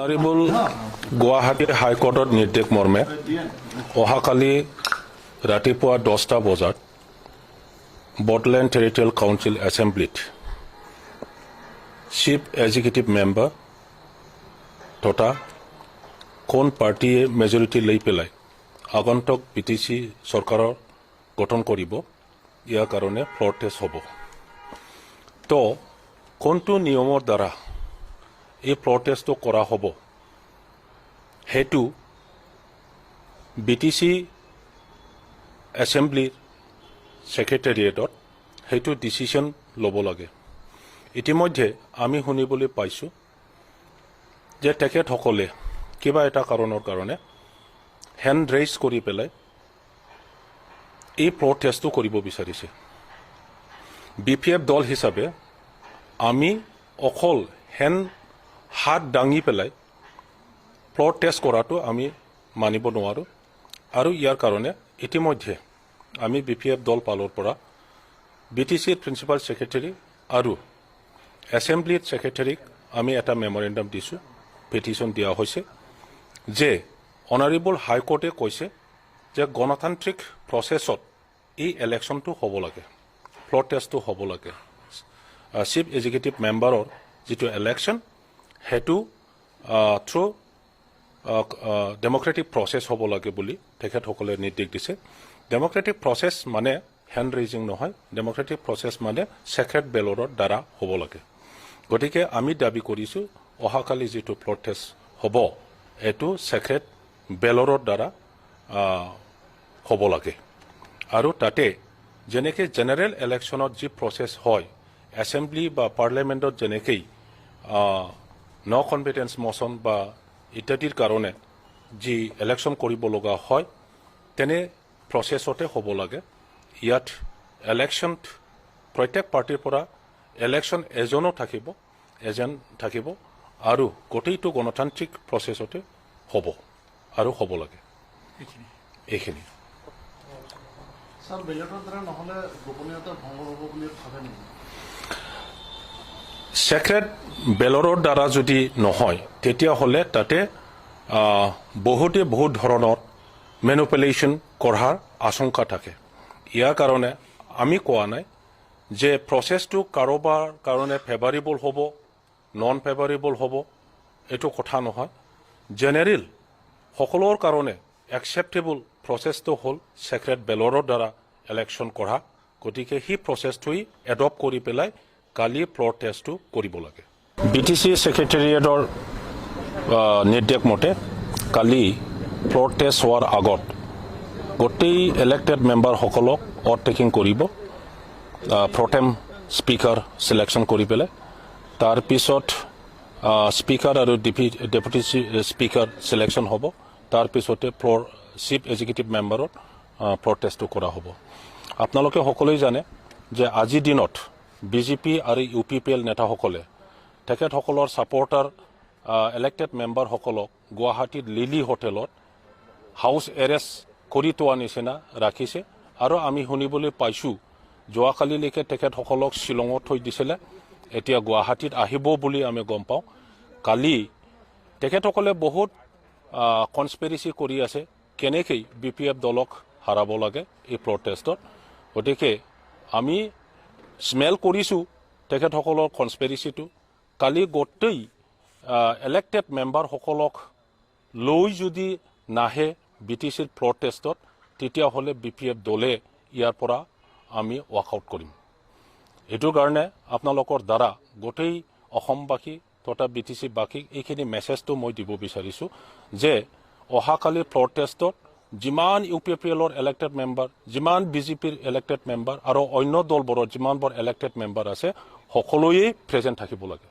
honourable Guwahati হাইকোৰ্টত নিৰ্দেশ মৰ্মে অহাকালি ৰাতিপুৱা 10টা বজাত বডলেণ্ড টেৰিটৰিয়েল কাউন্সিল এছেম্বলিত চিফ এক্সিকিউটিভ মেম্বাৰ তথা কোন পাৰ্টিয়ে মেজৰিটি লৈ পেলাই আগন্তুক বিটিচি চৰকাৰৰ গঠন কৰিব ইয়াৰ কাৰণে ফ্ল'ৰ টেষ্ট হ'ব তো কোনটো নিয়মৰ দ্বাৰা এই ফ্ল'ৰ টেষ্টটো কৰা হ'ব হেতু বিটিচি এছেম্বলিৰ সেক্ৰেটাৰিয়েটত হেতু ডিসিশন ল'ব লাগে ইতিমধ্যে আমি শুনিবলৈ পাইছো যে তেখেতসকলে কিবা এটা কাৰণৰ কাৰণে হেণ্ড ৰেইজ কৰি পেলাই এই ফ্ল'ৰ টেষ্টটো কৰিব বিচাৰিছে বিপিএফ দল হিচাপে আমি অকল হাত দাঙি পেলাই ফ্ল'ৰ টেষ্ট কৰাটো আমি মানিব নোৱাৰো আৰু ইয়াৰ কাৰণে ইতিমধ্যে আমি বিপিএফ দল পালৰ পৰা বিটিচিৰ প্ৰিন্সিপাল সেক্ৰেটাৰী আৰু এছেম্বলিৰ সেক্ৰেটাৰীক আমি এটা মেমৰেণ্ডাম দিছো পেটিশন দিয়া হৈছে যে অনাৰেবল হাইকোৰ্টে কৈছে যে গণতান্ত্ৰিক প্ৰচেছত এই ইলেকশ্যনটো হ'ব লাগে ফ্ল'ৰ টেষ্টটো হ'ব লাগে চিফ এক্সিকিউটিভ মেম্বাৰৰ যিটো ইলেকশ্যন হেতু থ্ৰু ডেমক্ৰেটিক প্ৰচেছ হ'ব লাগে বুলি তেখেতসকলে নিৰ্দেশ দিছে ডেমক্ৰেটিক প্ৰচেছ মানে হেণ্ড ৰেইজিং নহয় ডেমক্ৰেটিক প্ৰচেছ মানে ছেক্ৰেট বেলটৰ দ্বাৰা হ'ব লাগে গতিকে আমি দাবী কৰিছোঁ অহাকালি যিটো ফ্ল'ৰ টেষ্ট হ'ব এইটো ছেক্ৰেট বেলটৰ দ্বাৰা হ'ব লাগে আৰু তাতে যেনেকৈ জেনেৰেল ইলেকশ্যনত যি প্ৰচেছ হয় এছেম্বলি বা পাৰ্লিয়ামেণ্টত যেনেকৈ ন' কনফিডেন্স মশ্যন বা ইত্যাদিৰ কাৰণে যি ইলেকশ্যন কৰিব লগা হয় তেনে প্ৰচেছতে হ'ব লাগে ইয়াত ইলেকশ্যন প্ৰত্যেক পাৰ্টিৰ পৰা ইলেকশ্যন এজনো থাকিব আৰু গোটেইটো গণতান্ত্ৰিক প্ৰচেছতে হ'ব আৰু হ'ব লাগে এইখিনি ছেক্ৰেট বেলটৰ দ্বাৰা যদি নহয় তেতিয়াহ'লে তাতে বহুত ধৰণৰ মেনুপুলেশ্যন কৰাৰ আশংকা থাকে ইয়াৰ কাৰণে আমি কোৱা নাই যে প্ৰচেছটো কাৰোবাৰ কাৰণে ফেভাৰেবল হ'ব নন ফেভাৰেবল হ'ব এইটো কথা নহয় জেনেৰেল সকলোৰ কাৰণে একচেপ্টেবল প্ৰচেছটো হ'ল ছেক্ৰেট বেলটৰ দ্বাৰা ইলেকশ্যন কৰা গতিকে সেই প্ৰচেছটোই এডপ্ট কৰি পেলাই কালি ফ্ল'ৰ টেষ্টটো কৰিব লাগে বিটিচি ছেক্ৰেটাৰিয়েটৰ নিৰ্দেশ মতে কালি ফ্ল'ৰ টেষ্ট হোৱাৰ আগত গোটেই ইলেক্টেড মেম্বাৰসকলক অথ টেকিং কৰিব প্ৰথম স্পীকাৰ চিলেকশ্যন কৰি পেলাই তাৰপিছত স্পীকাৰ আৰু ডেপুটি স্পীকাৰ চিলেকশ্যন হ'ব তাৰপিছতে চিফ এক্সিকিউটিভ মেম্বাৰত ফ্ল'ৰ টেষ্টটো কৰা হ'ব আপোনালোকে সকলোৱে জানে যে আজিৰ দিনত বিজেপি আৰু UPPL নেতাসকলে তেখেতসকলৰ ছাপৰ্টাৰ ইলেক্টেড মেম্বাৰসকলক গুৱাহাটীত লিলি হোটেলত হাউচ এৰেষ্ট কৰি থোৱা নিচিনা ৰাখিছে আৰু আমি শুনিবলৈ পাইছোঁ যোৱাকালিলৈকে তেখেতসকলক শ্বিলঙত থৈ দিছিলে এতিয়া গুৱাহাটীত আহিব বুলি আমি গম পাওঁ কালি তেখেতসকলে বহুত কনস্পিৰেচি কৰি আছে কেনেকৈ BPF দলক হাৰাব লাগে এই ফ্ল'ৰ টেষ্টত গতিকে আমি স্মেল কৰিছোঁ তেখেতসকলৰ কনস্পিৰেচিটো কালি গোটেই ইলেক্টেড মেম্বাৰসকলক লৈ যদি নাহে বিটিচিৰ ফ্ল'ৰ টেষ্টত তেতিয়াহ'লে BPF দলে ইয়াৰ পৰা আমি ৱাকআউট কৰিম এইটোৰ কাৰণে আপোনালোকৰ দ্বাৰা গোটেই অসমবাসী তথা বিটিচিবাসীক এইখিনি মেছেজটো মই দিব বিচাৰিছোঁ যে অহাকালি ফ্ল'ৰ টেষ্টত যিমান UPPLৰ ইলেক্টেড মেম্বাৰ যিমান বিজেপিৰ ইলেক্টেড মেম্বাৰ আৰু অন্য দলবোৰৰ যিমানবোৰ ইলেক্টেড মেম্বাৰ আছে সকলোৱেই প্ৰেজেণ্ট থাকিব লাগে